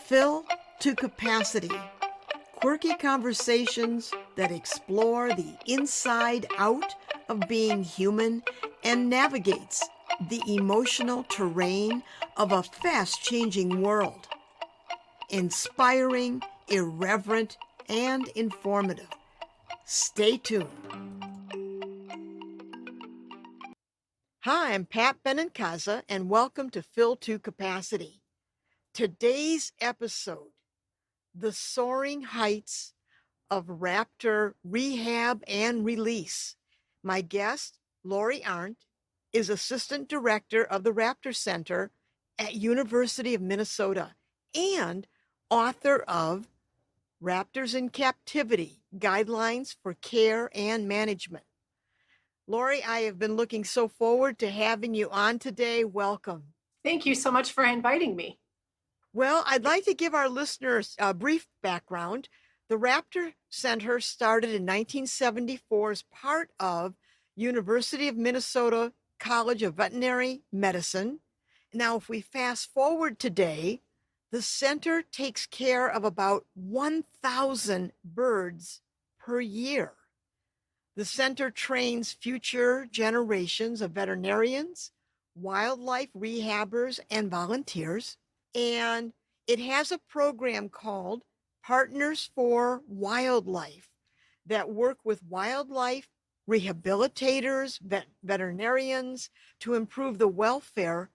Fill to capacity. Quirky conversations that explore the inside out of being human and navigates the emotional terrain of a fast-changing world. Inspiring, irreverent, and informative. Stay tuned. Hi, I'm Pat Benincasa, and welcome to Fill to Capacity. Today's episode, the soaring heights of Raptor Rehab and Release. My guest, Lori Arent, is Assistant Director of the Raptor Center at University of Minnesota and author of Raptors in Captivity, Guidelines for Care and Management. Lori, I have been looking so forward to having you on today. Welcome. Thank you so much for inviting me. Well, I'd like to give our listeners a brief background. The Raptor Center started in 1974 as part of University of Minnesota College of Veterinary Medicine. Now, if we fast forward today, the center takes care of about 1,000 birds per year. The center trains future generations of veterinarians, wildlife rehabbers, and volunteers. And it has a program called Partners for Wildlife that work with wildlife rehabilitators, veterinarians to improve the welfare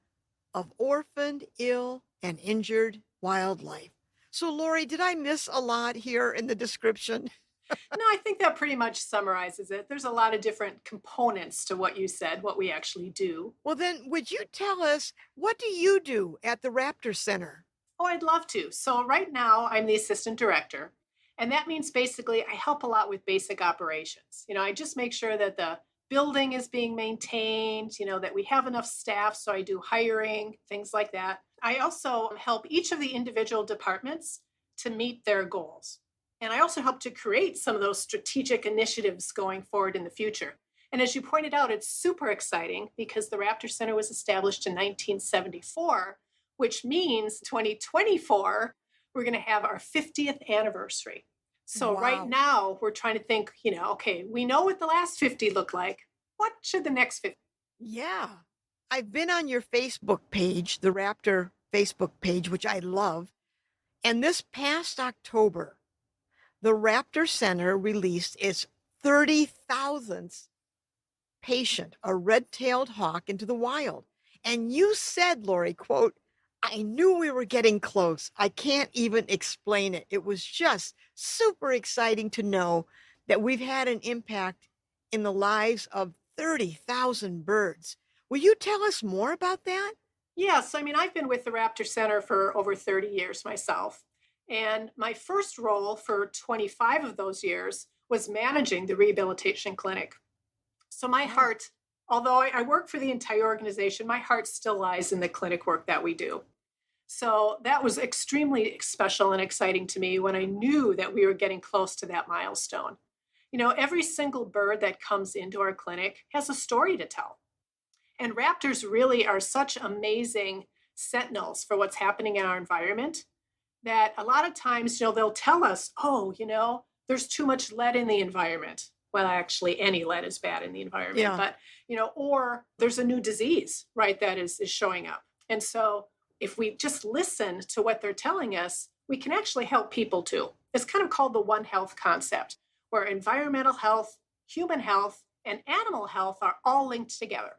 of orphaned, ill, and injured wildlife. So, Lori, did I miss a lot here in the description? No, I think that pretty much summarizes it. There's a lot of different components to what you said, what we actually do. Well, then, would you tell us, what do you do at the Raptor Center? Oh, I'd love to. So right now, I'm the assistant director. And that means basically I help a lot with basic operations. I just make sure that the building is being maintained, that we have enough staff. So I do hiring, things like that. I also help each of the individual departments to meet their goals. And I also help to create some of those strategic initiatives going forward in the future. And as you pointed out, it's super exciting because the Raptor Center was established in 1974, which means 2024, we're going to have our 50th anniversary. So Right now we're trying to think, okay, we know what the last 50 look like. What should the next 50? Yeah. I've been on your Facebook page, the Raptor Facebook page, which I love. And this past October, the Raptor Center released its 30,000th patient, a red-tailed hawk, into the wild. And you said, Lori, quote, I knew we were getting close. I can't even explain it. It was just super exciting to know that we've had an impact in the lives of 30,000 birds. Will you tell us more about that? Yes. I've been with the Raptor Center for over 30 years myself. And my first role for 25 of those years was managing the rehabilitation clinic. So my heart, although I work for the entire organization, my heart still lies in the clinic work that we do. So that was extremely special and exciting to me when I knew that we were getting close to that milestone. Every single bird that comes into our clinic has a story to tell. And raptors really are such amazing sentinels for what's happening in our environment that a lot of times, they'll tell us, there's too much lead in the environment. Well, actually, any lead is bad in the environment, Yeah. But, or there's a new disease, right, that is showing up. And so if we just listen to what they're telling us, we can actually help people too. It's kind of called the One Health concept, where environmental health, human health, and animal health are all linked together.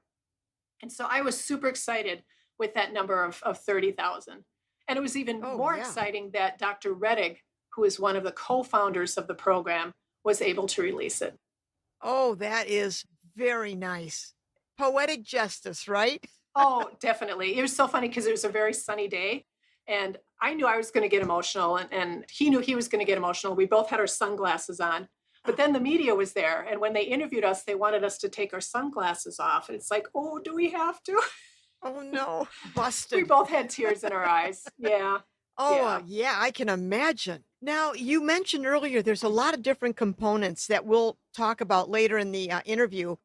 And so I was super excited with that number of 30,000. And it was even more exciting that Dr. Rettig, who is one of the co-founders of the program, was able to release it. Oh, that is very nice. Poetic justice, right? Oh, definitely. It was so funny because it was a very sunny day. And I knew I was going to get emotional, and he knew he was going to get emotional. We both had our sunglasses on. But then the media was there. And when they interviewed us, they wanted us to take our sunglasses off. And it's like, oh, do we have to? Oh, no. Busted. We both had tears in our eyes. Yeah. Oh, yeah, I can imagine. Now, you mentioned earlier there's a lot of different components that we'll talk about later in the interview.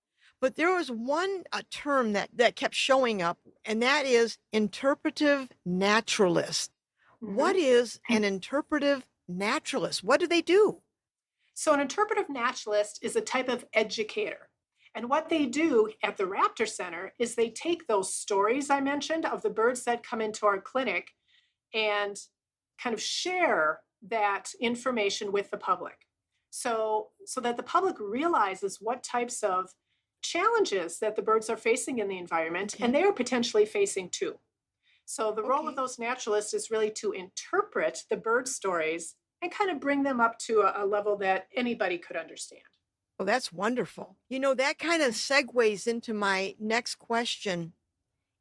But there was one term that kept showing up, and that is interpretive naturalist. What Mhm. is an interpretive naturalist? What do they do? So, an interpretive naturalist is a type of educator. And what they do at the Raptor Center is they take those stories I mentioned of the birds that come into our clinic and kind of share that information with the public. So that the public realizes what types of challenges that the birds are facing in the environment and Okay. they are potentially facing too. So the role of Okay. those naturalists is really to interpret the bird stories and kind of bring them up to a level that anybody could understand. Well, that's wonderful. That kind of segues into my next question.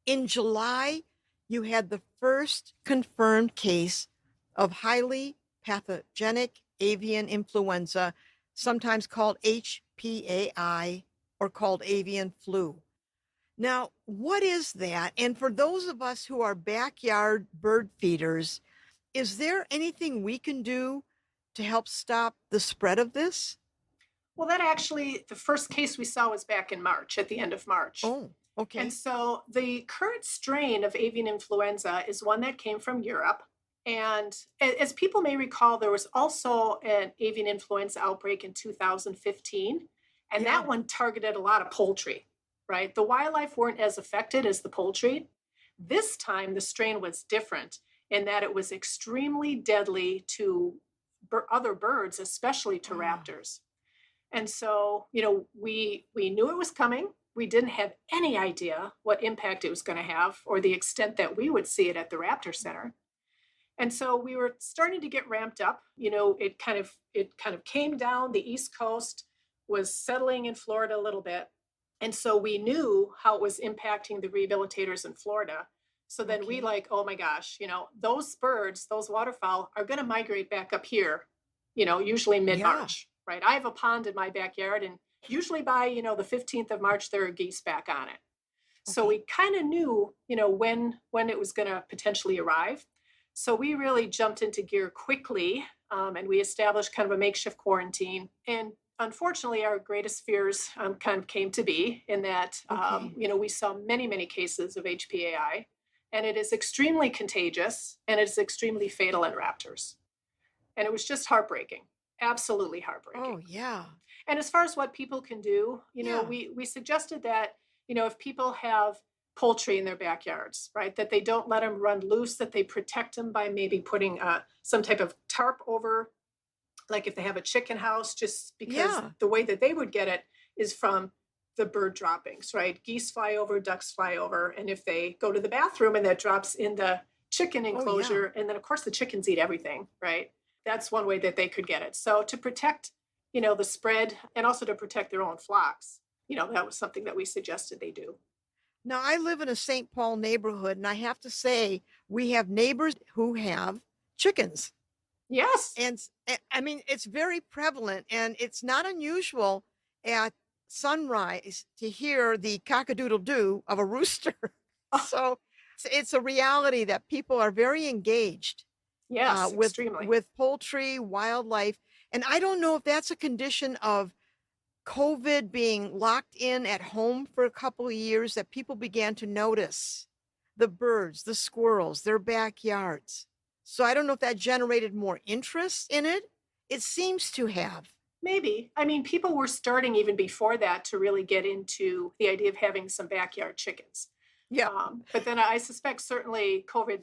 In July, you had the first confirmed case of highly pathogenic avian influenza, sometimes called HPAI or called avian flu. Now, what is that? And for those of us who are backyard bird feeders, is there anything we can do to help stop the spread of this? Well, that actually, the first case we saw was back in March, at the end of March. Oh, And okay. so the current strain of avian influenza is one that came from Europe. And as people may recall, there was also an avian influenza outbreak in 2015, and Yeah. that one targeted a lot of poultry, right? The wildlife weren't as affected as the poultry. This time, the strain was different in that it was extremely deadly to other birds, especially to Oh, raptors. And so, we knew it was coming. We didn't have any idea what impact it was going to have or the extent that we would see it at the Raptor Center. And so we were starting to get ramped up. It kind of came down the East Coast, was settling in Florida a little bit. And so we knew how it was impacting the rehabilitators in Florida. So then we okay. like, oh my gosh, those birds, those waterfowl are going to migrate back up here, usually Yeah. mid-March, right? I have a pond in my backyard and usually by, the 15th of March, there are geese back on it. So Okay. we kind of knew, when it was going to potentially arrive. So we really jumped into gear quickly, and we established kind of a makeshift quarantine. And unfortunately, our greatest fears kind of came to be in that, Okay. we saw many, many cases of HPAI, and it is extremely contagious and it is extremely fatal in raptors. And it was just heartbreaking, absolutely Oh, heartbreaking. yeah. And as far as what people can do, Yeah. we suggested that, if people have poultry in their backyards, right, that they don't let them run loose, that they protect them by maybe putting some type of tarp over, like if they have a chicken house, just because Yeah. the way that they would get it is from the bird droppings, right? Geese fly over, ducks fly over. And if they go to the bathroom and that drops in the chicken Oh, yeah. enclosure, and then of course the chickens eat everything, right? That's one way that they could get it. So to protect, the spread and also to protect their own flocks, that was something that we suggested they do. Now, I live in a St. Paul neighborhood, and I have to say, we have neighbors who have chickens. Yes. I mean, it's very prevalent, and it's not unusual at sunrise to hear the cock-a-doodle-doo of a rooster. Oh, So it's a reality that people are very engaged yes, with extremely. with poultry, wildlife, and I don't know if that's a condition of COVID being locked in at home for a couple of years that people began to notice the birds, the squirrels, their backyards. So I don't know if that generated more interest in it. It seems to have. Maybe. I mean, people were starting even before that to really get into the idea of having some backyard chickens. Yeah. But then I suspect certainly COVID,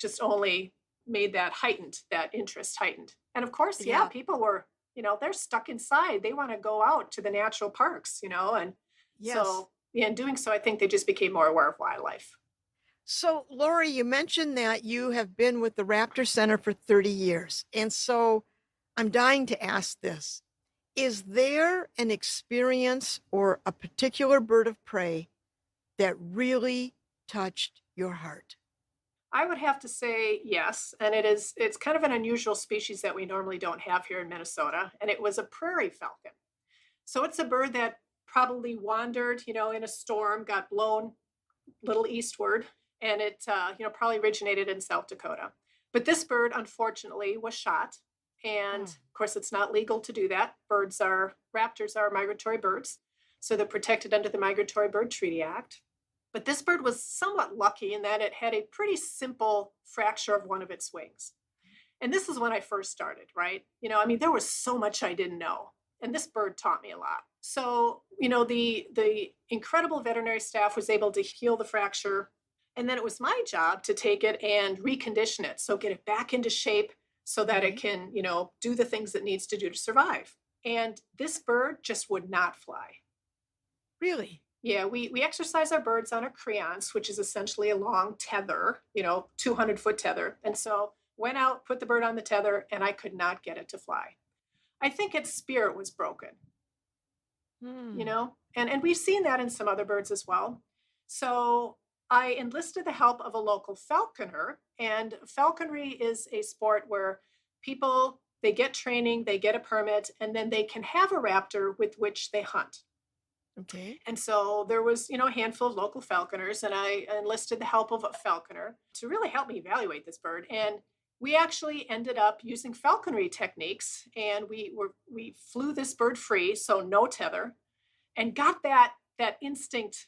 just only made that interest heightened. And of course, yeah, Yeah. people were, they're stuck inside. They want to go out to the natural parks, and Yes. so, yeah, in doing so, I think they just became more aware of wildlife. So, Lori, you mentioned that you have been with the Raptor Center for 30 years. And so I'm dying to ask this. Is there an experience or a particular bird of prey that really touched your heart? I would have to say yes, and it's kind of an unusual species that we normally don't have here in Minnesota, and it was a prairie falcon. So it's a bird that probably wandered, in a storm, got blown a little eastward, and it, probably originated in South Dakota. But this bird, unfortunately, was shot. And Oh, of course, it's not legal to do that. Raptors are migratory birds. So they're protected under the Migratory Bird Treaty Act. But this bird was somewhat lucky in that it had a pretty simple fracture of one of its wings. And this is when I first started, right? I mean, there was so much I didn't know. And this bird taught me a lot. So, the incredible veterinary staff was able to heal the fracture. And then it was my job to take it and recondition it. So get it back into shape so that it Okay. can, do the things it needs to do to survive. And this bird just would not fly. Really? Yeah, we exercise our birds on a creance, which is essentially a long tether, 200-foot tether. And so went out, put the bird on the tether, and I could not get it to fly. I think its spirit was broken, Hmm. and we've seen that in some other birds as well. So I enlisted the help of a local falconer, and falconry is a sport where people they get training, they get a permit, and then they can have a raptor with which they hunt. Okay. And so there was, a handful of local falconers, and I enlisted the help of a falconer to really help me evaluate this bird. And we actually ended up using falconry techniques, and we flew this bird free, so no tether, and got that instinct.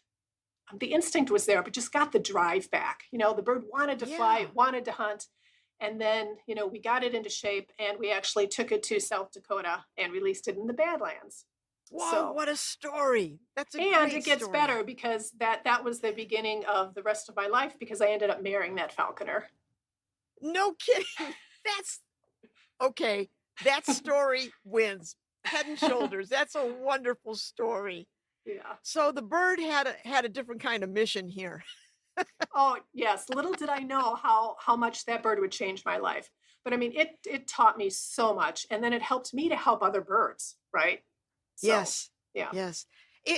The instinct was there, but just got the drive back. The bird wanted to fly, Yeah. wanted to hunt. And then, we got it into shape and we actually took it to South Dakota and released it in the Badlands. Whoa, So what a story. That's a and great it gets story. better because that was the beginning of the rest of my life because I ended up marrying that falconer. No kidding. That's okay. That story wins. Head and shoulders. That's a wonderful story. Yeah. So the bird had a different kind of mission here. Oh, yes. Little did I know how much that bird would change my life. But I mean, it taught me so much, and then it helped me to help other birds, right? So, Yes. yeah. Yes.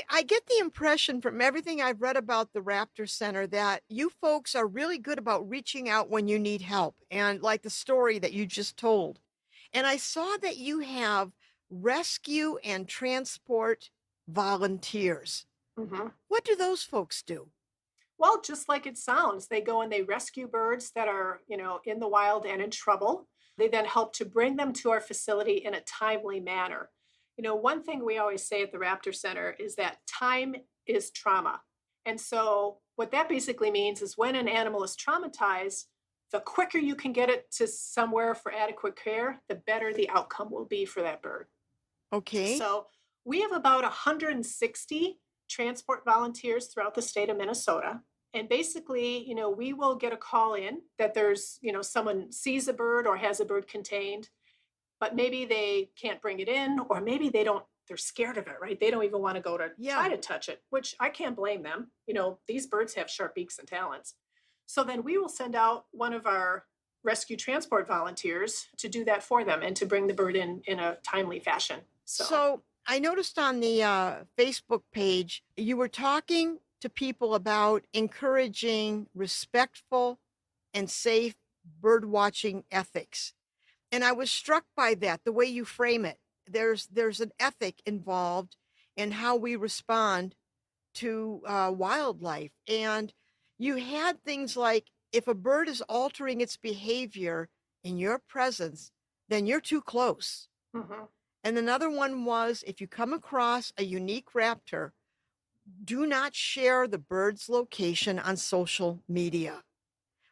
I get the impression from everything I've read about the Raptor Center that you folks are really good about reaching out when you need help, and like the story that you just told. And I saw that you have rescue and transport volunteers. Mhm. What do those folks do? Well, just like it sounds, they go and they rescue birds that are, in the wild and in trouble. They then help to bring them to our facility in a timely manner. One thing we always say at the Raptor Center is that time is trauma. And so, what that basically means is when an animal is traumatized, the quicker you can get it to somewhere for adequate care, the better the outcome will be for that bird. Okay. So, we have about 160 transport volunteers throughout the state of Minnesota. And basically, we will get a call in that there's, someone sees a bird or has a bird contained, but maybe they can't bring it in, or maybe they're scared of it, right? They don't even want to go to try Yeah. to touch it, which I can't blame them. These birds have sharp beaks and talons. So then we will send out one of our rescue transport volunteers to do that for them and to bring the bird in a timely fashion. So, So I noticed on the Facebook page, you were talking to people about encouraging respectful and safe bird watching ethics. And I was struck by that, the way you frame it. There's an ethic involved in how we respond to wildlife. And you had things like if a bird is altering its behavior in your presence, then you're too close. mhm, And another one was if you come across a unique raptor, do not share the bird's location on social media,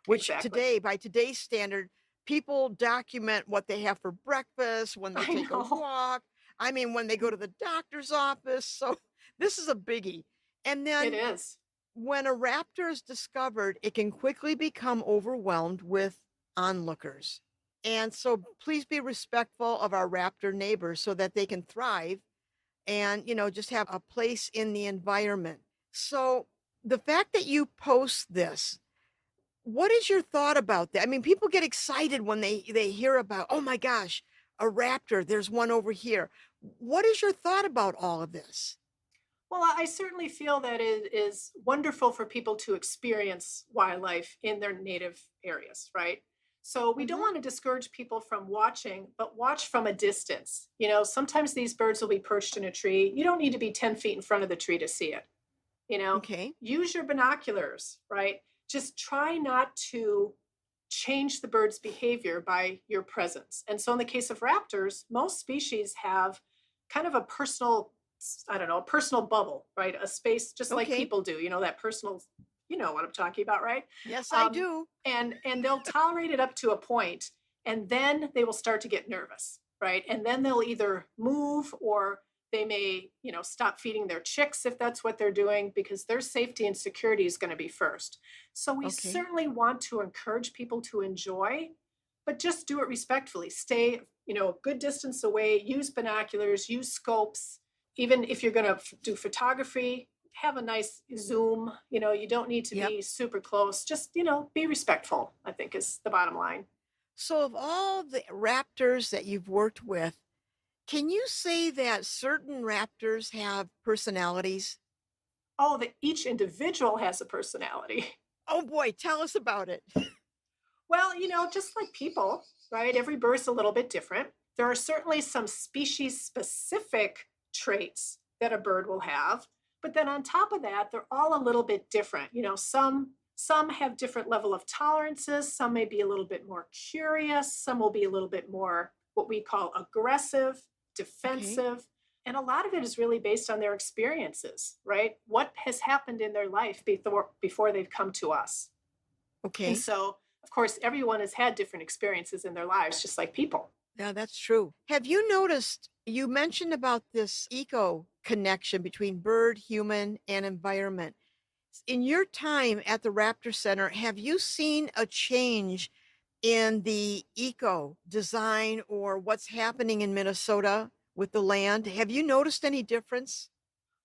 which exactly. today, by today's standard, people document what they have for breakfast, when they I take a know. walk. I mean, when they go to the doctor's office. So this is a biggie. And It then is. when a raptor is discovered, it can quickly become overwhelmed with onlookers. And so please be respectful of our raptor neighbors so that they can thrive and, just have a place in the environment. So the fact that you post this, what is your thought about that? I mean, people get excited when they hear about, oh my gosh, a raptor, there's one over here. What is your thought about all of this? Well, I certainly feel that it is wonderful for people to experience wildlife in their native areas, right? So we don't Mhm. want to discourage people from watching, but watch from a distance. Sometimes these birds will be perched in a tree. You don't need to be 10 feet in front of the tree to see it. You know, Okay. use your binoculars, right? Just try not to change the bird's behavior by your presence. And so, in the case of raptors, most species have kind of a personal I don't know, a personal bubble, right? A space just like Okay. people do, that personal, you know what I'm talking about, right? Yes, I Um, do. and they'll tolerate it up to a point, and then they will start to get nervous, right? And then they'll either move or they may, stop feeding their chicks if that's what they're doing because their safety and security is going to be first. So we Okay. certainly want to encourage people to enjoy, but just do it respectfully. Stay, a good distance away, use binoculars, use scopes. Even if you're going to do photography, have a nice zoom. You don't need to Yep. be super close. Just, be respectful, I think is the bottom line. So, of all the raptors that you've worked with, can you say that certain raptors have personalities? Oh, that each individual has a personality. Oh boy, tell us about it. Well, just like people, right? Every bird's a little bit different. There are certainly some species specific traits that a bird will have, but then on top of that, they're all a little bit different. Some have different level of tolerances, some may be a little bit more curious, some will be a little bit more what we call aggressive, Okay. defensive, and a lot of it is really based on their experiences, right? What has happened in their life before they've come to us. And Okay. so, of course, everyone has had different experiences in their lives, just like people. Yeah, that's true. Have you noticed you mentioned about this eco connection between bird, human, and environment? In your time at the Raptor Center, have you seen a change in the eco design or what's happening in Minnesota with the land? Have you noticed any difference?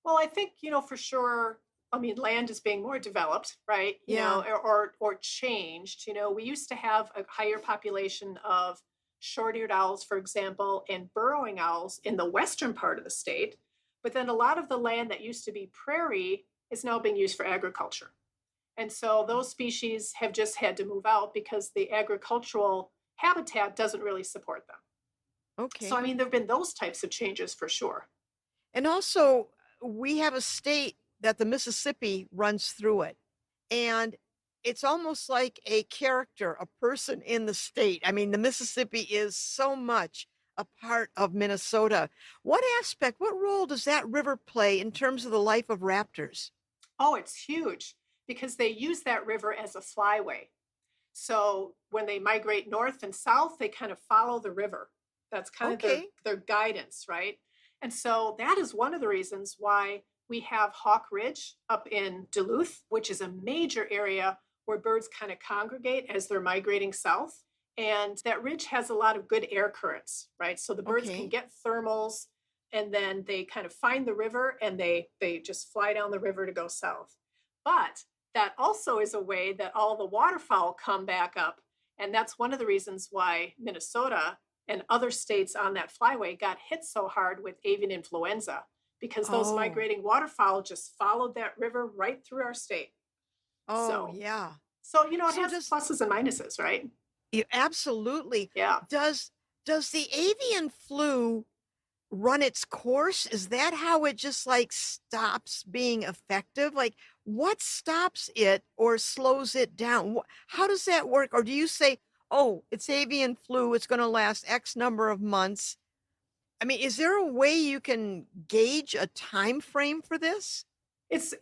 Well, I think, for sure, I mean, land is being more developed, right? Yeah. Or changed. We used to have a higher population of short-eared owls, for example, and burrowing owls in the western part of the state. But then a lot of the land that used to be prairie is now being used for agriculture. And so those species have just had to move out because the agricultural habitat doesn't really support them. So, I Okay. mean, there have been those types of changes for sure. And also, we have a state that the Mississippi runs through it. And it's almost like a character, a person in the state. I mean, the Mississippi is so much a part of Minnesota. What role does that river play in terms of the life of raptors? Oh, it's huge because they use that river as a flyway. So when they migrate north and south, they kind of follow the river. That's kind of their, Okay. their guidance, right? And so that is one of the reasons why we have Hawk Ridge up in Duluth, which is a major area where birds kind of congregate as they're migrating south. And that ridge has a lot of good air currents, right? So the birds can Okay. get thermals and then they kind of find the river and they just fly down the river to go south. But that also is a way that all the waterfowl come back up. And that's one of the reasons why Minnesota and other states on that flyway got hit so hard with avian influenza because those Oh. migrating waterfowl just followed that river right through our state. Oh, So, yeah. it So has does pluses and minuses, right? absolutely. Yeah. Does the avian flu run its course? Is that how it just like stops being effective? Like what stops it or slows it down? How does that work? Or do you say, "Oh, it's avian flu, it's going to last X number of months." I mean, is there a way you can gauge a time frame for this? It's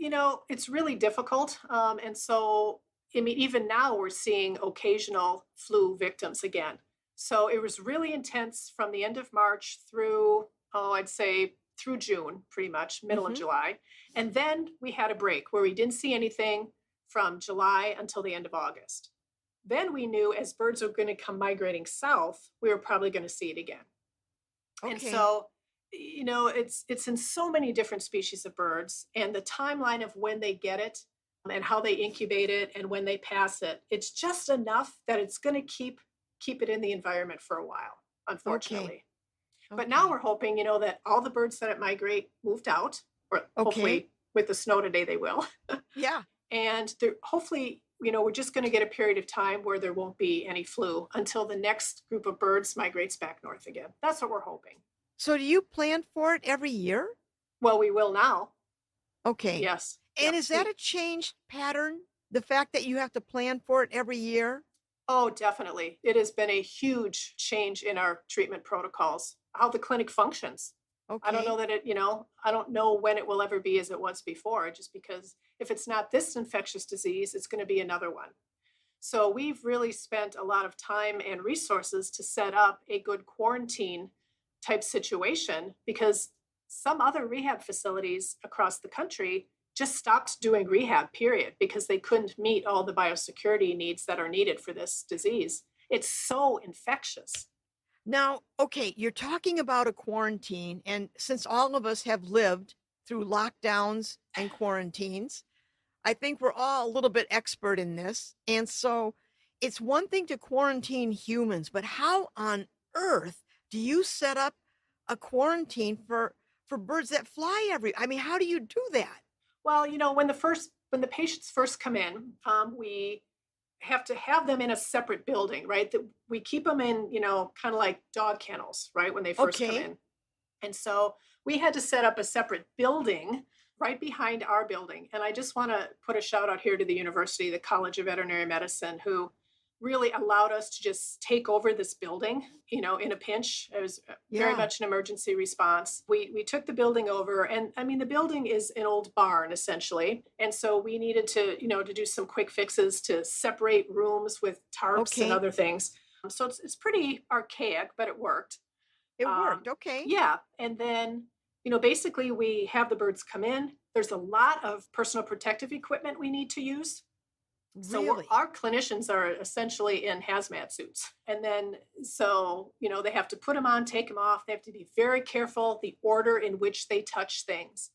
really difficult. And so, I mean, even now we're seeing occasional flu victims again. So it was really intense from the end of March through, oh, I'd say through June, pretty much, middle of Mhm. July. And then we had a break where we didn't see anything from July until the end of August. Then we knew as birds are going to come migrating south, we were probably going to see it again. And Okay. so, it's in so many different species of birds, and the timeline of when they get it and how they incubate it and when they pass it, it's just enough that it's going to keep it in the environment for a while, Okay. unfortunately. But now Okay. we're hoping, that all the birds that migrate moved out, or Okay. hopefully with the snow today they will. Yeah. And hopefully, we're just going to get a period of time where there won't be any flu until the next group of birds migrates back north again. That's what we're hoping. So do you plan for it every year? Well, we will now. Okay. Yes. And Yep. is that a changed pattern? The fact that you have to plan for it every year? Oh, definitely. It has been a huge change in our treatment protocols, how the clinic functions. I don't know Okay. that I don't know when it will ever be as it was before, just because if it's not this infectious disease, it's going to be another one. So we've really spent a lot of time and resources to set up a good quarantine type situation because some other rehab facilities across the country just stopped doing rehab, period, because they couldn't meet all the biosecurity needs that are needed for this disease. It's so infectious. Now, okay, you're talking about a quarantine, and since all of us have lived through lockdowns and quarantines, I think we're all a little bit expert in this. And so it's one thing to quarantine humans, but how on earth do you set up a quarantine for birds that fly I mean, how do you do that? Well, when the patients first come in, we have to have them in a separate building, right? That we keep them in, kind of like dog kennels, right? When they first come Okay. in. And so we had to set up a separate building right behind our building. And I just want to put a shout out here to the university, the College of Veterinary Medicine, who really allowed us to just take over this building, in a pinch. It was very Yeah. much an emergency response. We took the building over, and I mean, the building is an old barn essentially. And so we needed to do some quick fixes to separate rooms with tarps and Okay. other things. So it's pretty archaic, but it worked. It Um, worked. Okay. yeah. And then, basically we have the birds come in. There's a lot of personal protective equipment we need to use. So Really? our clinicians are essentially in hazmat suits. And then, so, they have to put them on, take them off. They have to be very careful the order in which they touch things.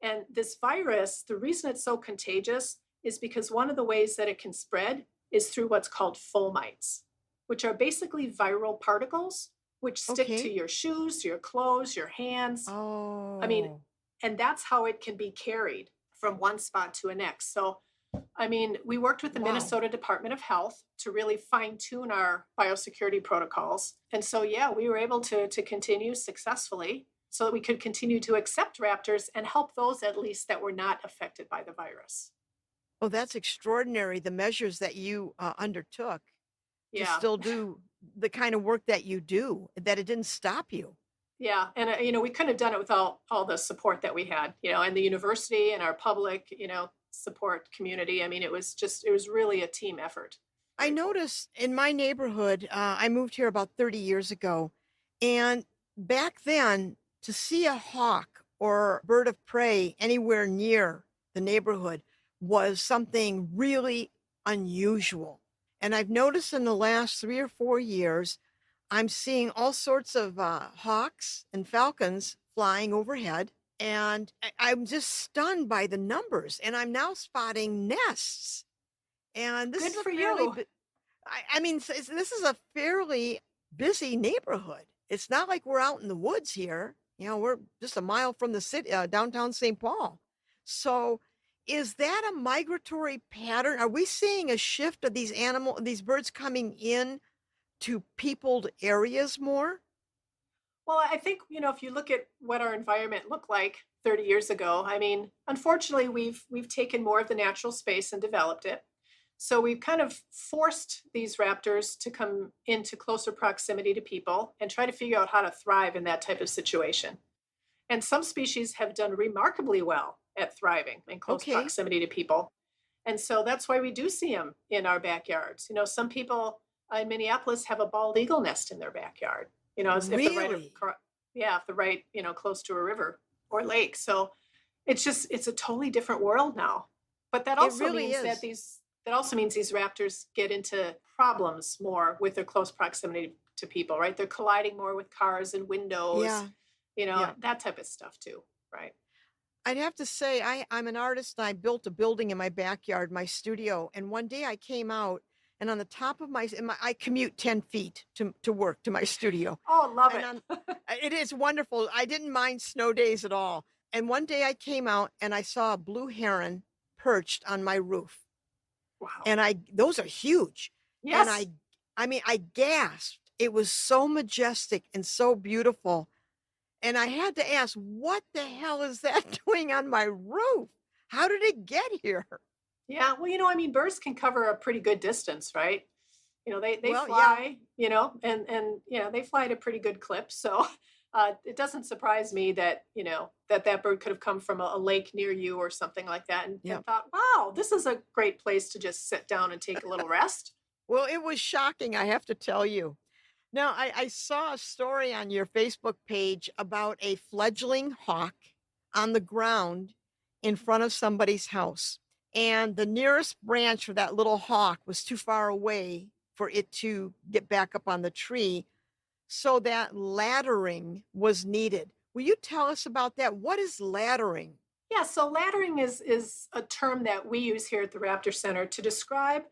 And this virus, the reason it's so contagious is because one of the ways that it can spread is through what's called fomites, which are basically viral particles which stick to Okay. your shoes, your clothes, your hands. I mean, Oh, and that's how it can be carried from one spot to a next. So, I mean, we worked with the wow. Minnesota Department of Health to really fine tune our biosecurity protocols. And so, yeah, we were able to continue successfully so that we could continue to accept raptors and help those at least that were not affected by the virus. Oh, that's extraordinary. The measures that you undertook to Yeah. still do the kind of work that you do, that it didn't stop you. Yeah, and we couldn't have done it without all the support that we had, and the university and our public, support community. I mean, it was really a team effort. I Grateful. noticed in my neighborhood, I moved here about 30 years ago, and back then, to see a hawk or bird of prey anywhere near the neighborhood was something really unusual. And I've noticed in the last 3 or 4 years, I'm seeing all sorts of hawks and falcons flying overhead. And I'm just stunned by the numbers. And I'm now spotting nests. And this Good is a for fairly, you. I mean, this is a fairly busy neighborhood. It's not like we're out in the woods here. We're just a mile from the city, downtown St. Paul. So, is that a migratory pattern? Are we seeing a shift of these birds coming in to peopled areas more? Well, I think, if you look at what our environment looked like 30 years ago, I mean, unfortunately, we've taken more of the natural space and developed it. So we've kind of forced these raptors to come into closer proximity to people and try to figure out how to thrive in that type of situation. And some species have done remarkably well at thriving in close Okay, proximity to people. And so that's why we do see them in our backyards. Some people in Minneapolis have a bald eagle nest in their backyard. If they're really? yeah, if they're right, close to a river or lake. So it's a totally different world now. But that It also really means is. these raptors get into problems more with their close proximity to people, right? They're colliding more with cars and windows, Yeah, yeah. that type of stuff too, right? I'd have to say I'm an artist and I built a building in my backyard, my studio. And one day I came out and on the top of I commute 10 feet to work to my studio. Oh, love And it. on it is wonderful. I didn't mind snow days at all. And one day I came out and I saw a blue heron perched on my roof. Wow. And those are huge. And Yes. I mean, I gasped. It was so majestic and so beautiful. And I had to ask, what the hell is that doing on my roof? How did it get here? Yeah. Well, I mean, birds can cover a pretty good distance, right? They Well, yeah. fly, and they fly at a pretty good clip. So It doesn't surprise me that, that bird could have come from a lake near you or something like that Yeah. and thought, wow, this is a great place to just sit down and take a little rest. Well, it was shocking, I have to tell you. Now, I saw a story on your Facebook page about a fledgling hawk on the ground in front of somebody's house. And the nearest branch for that little hawk was too far away for it to get back up on the tree. So that laddering was needed. Will you tell us about that? What is laddering? Yeah, so laddering is a term that we use here at the Raptor Center to describe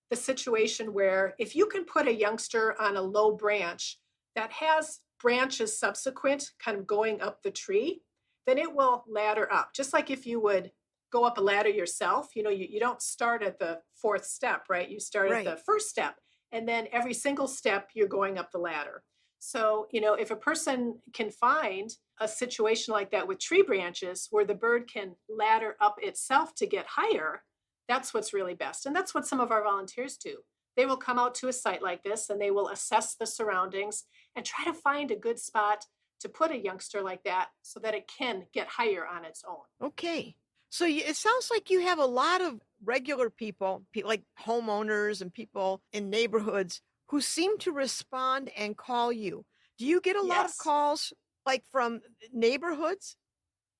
the situation where if you can put a youngster on a low branch that has branches subsequent kind of going up the tree, then it will ladder up. Just like if you would go up a ladder yourself, you don't start at the fourth step, right? You start at Right. the first step, and then every single step you're going up the ladder. So, if a person can find a situation like that with tree branches where the bird can ladder up itself to get higher, that's what's really best. And that's what some of our volunteers do. They will come out to a site like this and they will assess the surroundings and try to find a good spot to put a youngster like that so that it can get higher on its own. Okay. So it sounds like you have a lot of regular people, like homeowners and people in neighborhoods who seem to respond and call you. Do you get a lot of Yes. calls like from neighborhoods?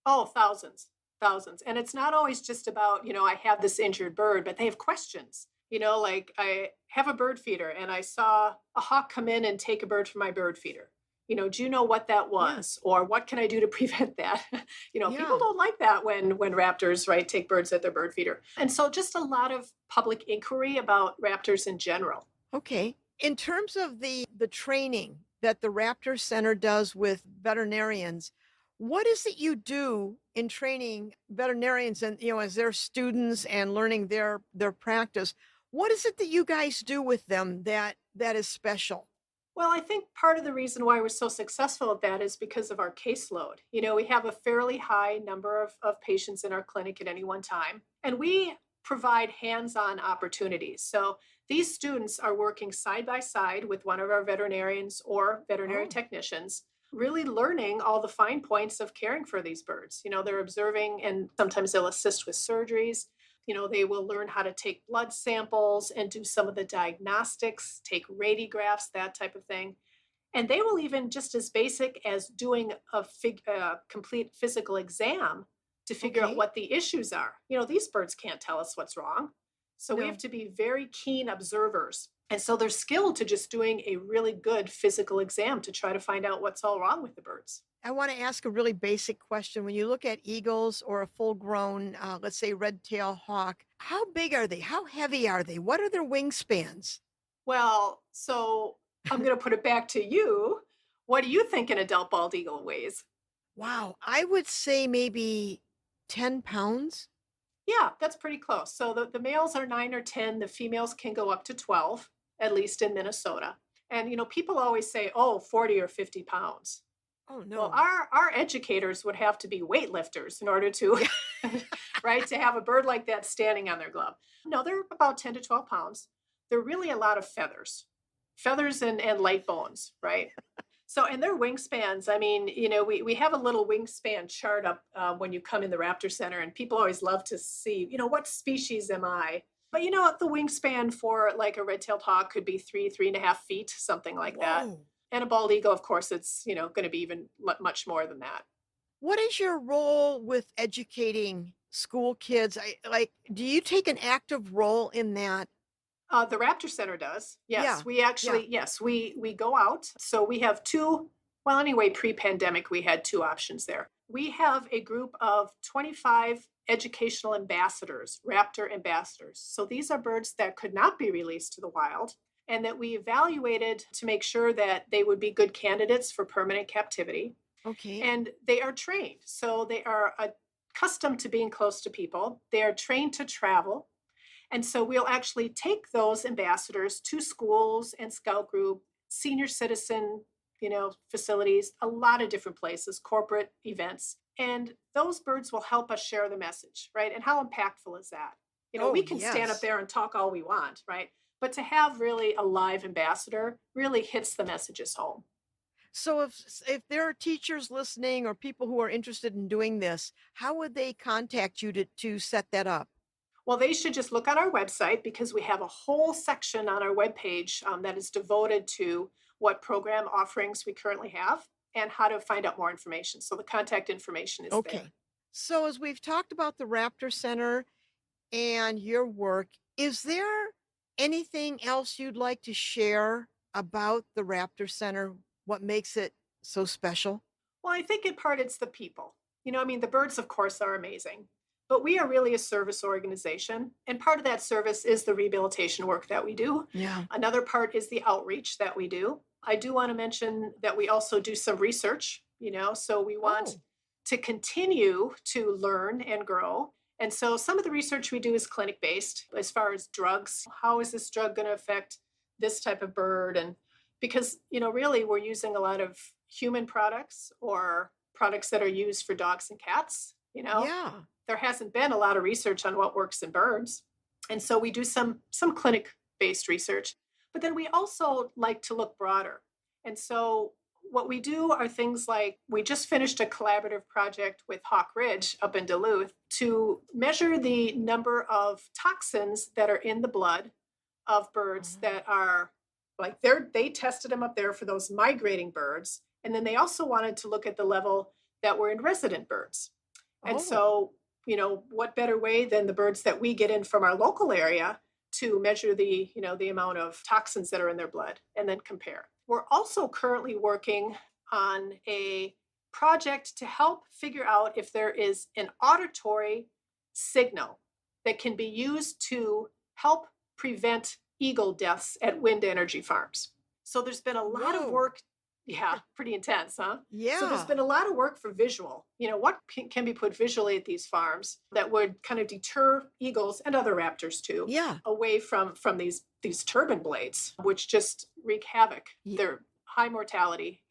Oh, thousands, thousands. And it's not always just about, I have this injured bird, but they have questions. Like I have a bird feeder and I saw a hawk come in and take a bird from my bird feeder. Do you know what that Yeah. was? Or what can I do to prevent that? People Yeah. don't like that when raptors, right, take birds at their bird feeder. And so just a lot of public inquiry about raptors in general. Okay. In terms of the training that the Raptor Center does with veterinarians, what is it you do in training veterinarians and as their students and learning their practice? What is it that you guys do with them that is special? Well, I think part of the reason why we're so successful at that is because of our caseload. We have a fairly high number of patients in our clinic at any one time, and we provide hands on opportunities. So these students are working side by side with one of our veterinarians or veterinary Oh, technicians, really learning all the fine points of caring for these birds. They're observing and sometimes they'll assist with surgeries. They will learn how to take blood samples and do some of the diagnostics, take radiographs, that type of thing. And they will even just as basic as doing a complete physical exam to figure out okay. what the issues are. These birds can't tell us what's wrong. So we have No. to be very keen observers. And so they're skilled to just doing a really good physical exam to try to find out what's all wrong with the birds. I want to ask a really basic question. When you look at eagles or a full grown, let's say, red tail hawk, how big are they? How heavy are they? What are their wingspans? Well, so I'm going to put it back to you. What do you think an adult bald eagle weighs? Wow, I would say maybe 10 pounds. Yeah, that's pretty close. So the males are 9 or 10, the females can go up to 12, at least in Minnesota. And, people always say, oh, 40 or 50 pounds. Oh, Well, no. our educators would have to be weightlifters in order to, Yeah. right, to have a bird like that standing on their glove. No, they're about 10 to 12 pounds. They're really a lot of feathers and light bones, right? So, and their wingspans, I mean, we have a little wingspan chart up when you come in the Raptor Center, and people always love to see, what species am I? But the wingspan for like a red-tailed hawk could be 3.5 feet, something like that. Whoa. And a bald eagle, of course, it's, going to be even much more than that. What is your role with educating school kids? Do you take an active role in that? The Raptor Center does. Yeah. Yes, we Yeah. actually, yes, we go out. So we have two, well, anyway, pre-pandemic, we had two options there. We have a group of 25 educational ambassadors, Raptor ambassadors. So these are birds that could not be released to the wild and that we evaluated to make sure that they would be good candidates for permanent captivity. Okay. And they are trained. So they are accustomed to being close to people. They are trained to travel. And so we'll actually take those ambassadors to schools and scout group, senior citizen, facilities, a lot of different places, corporate events. And those birds will help us share the message, right? And how impactful is that? Oh, We can stand up yes. there and talk all we want, right? But to have really a live ambassador really hits the messages home. So if there are teachers listening or people who are interested in doing this, how would they contact you to set that up? Well, they should just look on our website because we have a whole section on our webpage that is devoted to what program offerings we currently have and how to find out more information. So the contact information is there. Okay. So as we've talked about the Raptor Center and your work, is there anything else you'd like to share about the Raptor Center? What makes it so special? Well, I think in part it's the people. I mean, the birds, of course, are amazing, but we are really a service organization. And part of that service is the rehabilitation work that we do. Yeah. Another part is the outreach that we do. I do want to mention that we also do some research, so we want Oh, to continue to learn and grow. And so some of the research we do is clinic based as far as drugs. How is this drug going to affect this type of bird? And because, really we're using a lot of human products or products that are used for dogs and cats. yeah. There hasn't been a lot of research on what works in birds. And so we do some clinic based research, but then we also like to look broader. And so what we do are things like we just finished a collaborative project with Hawk Ridge up in Duluth to measure the number of toxins that are in the blood of birds Oh. that are like they tested them up there for those migrating birds. And then they also wanted to look at the level that were in resident birds. And Oh. so, what better way than the birds that we get in from our local area to measure the amount of toxins that are in their blood and then compare. We're also currently working on a project to help figure out if there is an auditory signal that can be used to help prevent eagle deaths at wind energy farms. So there's been a lot of Whoa. work. Yeah, pretty intense, huh? So there's Yeah. been a lot of work for visual. What can be put visually at these farms that would kind of deter eagles and other raptors too Yeah. away from these turbine blades, which just wreak havoc. Ye- They're high mortality.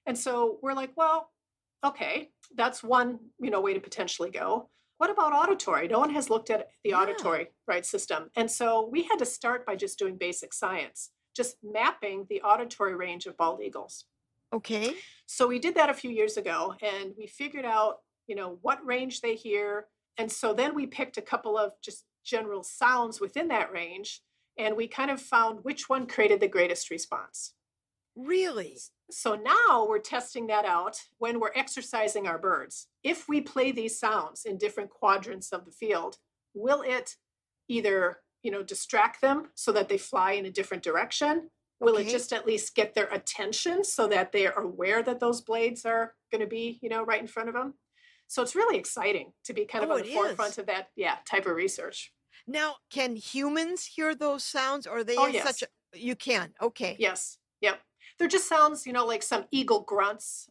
And so we're like, well, okay, that's one way to potentially go. What about auditory? No one has looked at the Yeah. auditory system. And so we had to start by just doing basic science, just mapping the auditory range of bald eagles. Okay. So we did that a few years ago and we figured out, what range they hear. And so then we picked a couple of just general sounds within that range and we kind of found which one created the greatest response. Really? So now we're testing that out when we're exercising our birds. If we play these sounds in different quadrants of the field, will it either, distract them so that they fly in a different direction? Will it Okay. just at least get their attention so that they are aware that those blades are going to be, right in front of them? So it's really exciting to be kind of Oh, on it the forefront is. of that, yeah, type of research. Now, can humans hear those sounds? Or are they Oh, in such yes. a you can. Okay. Yes. Yep. They're just sounds, like some eagle grunts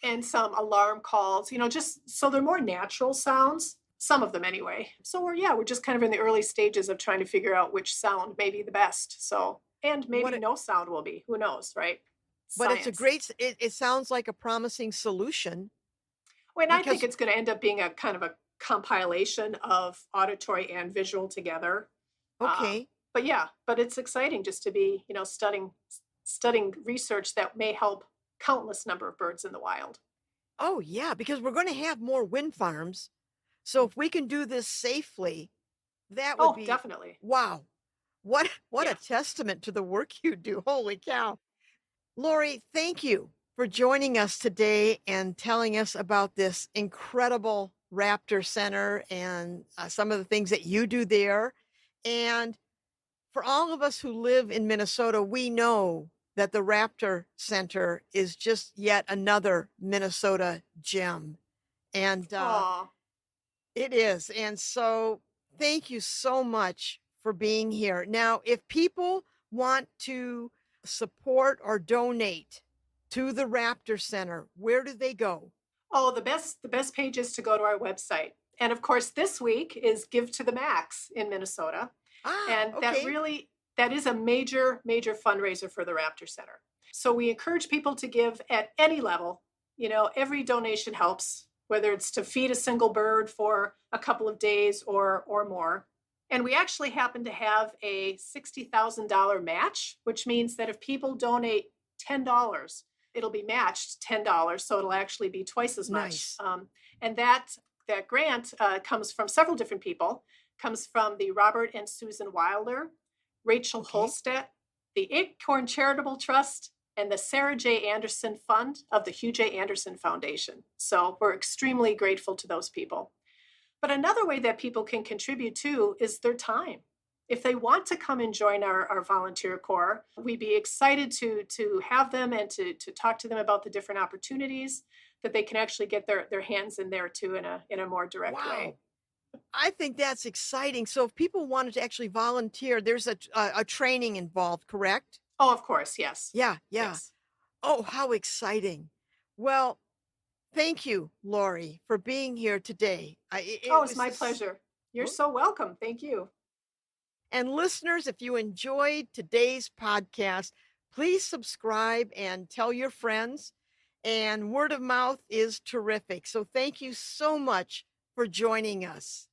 and some alarm calls, just so they're more natural sounds, some of them anyway. So we're just kind of in the early stages of trying to figure out which sound may be the best. So, and What maybe no sound will be, who knows, right? But it's a Science. great it sounds like a promising solution Well, and I think because it's going to end up being a kind of a compilation of auditory and visual together. Um, okay. but it's exciting just to be, studying research that may help countless number of birds in the wild. Oh, yeah, because we're gonna have more wind farms. So if we can do this safely, that would Oh, be definitely. wow. What a Yeah. testament to the work you do. Holy cow. Lori, thank you for joining us today and telling us about this incredible Raptor Center and some of the things that you do there. And for all of us who live in Minnesota, we know that the Raptor Center is just yet another Minnesota gem. And Oh, it is. And so thank you so much for being here. Now, if people want to support or donate to the Raptor Center, where do they go? oh, the best page is to go to our website. And of course, this week is Give to the Max in Minnesota. Ah, And okay. that is a major, major fundraiser for the Raptor Center. So we encourage people to give at any level. Every donation helps, whether it's to feed a single bird for a couple of days or more. And we actually happen to have a $60,000 match, which means that if people donate $10, it'll be matched $10, so it'll actually be twice as much. Nice. And that grant comes from several different people. Comes from the Robert and Susan Wilder, Rachel Okay. Holstead, the Acorn Charitable Trust, and the Sarah J. Anderson Fund of the Hugh J. Anderson Foundation. So we're extremely grateful to those people. But another way that people can contribute too is their time. If they want to come and join our volunteer corps, we'd be excited to have them and to talk to them about the different opportunities that they can actually get their hands in there too in a more direct way. Wow. I think that's exciting. So if people wanted to actually volunteer, there's a training involved, correct? Oh, of course, yes. Yeah, yeah. Yes. Oh, how exciting. Well, thank you, Lori, for being here today. Oh, It it's was my just, pleasure. You're oh, so welcome. Thank you. and listeners, if you enjoyed today's podcast, please subscribe and tell your friends. And word of mouth is terrific. So thank you so much for joining us.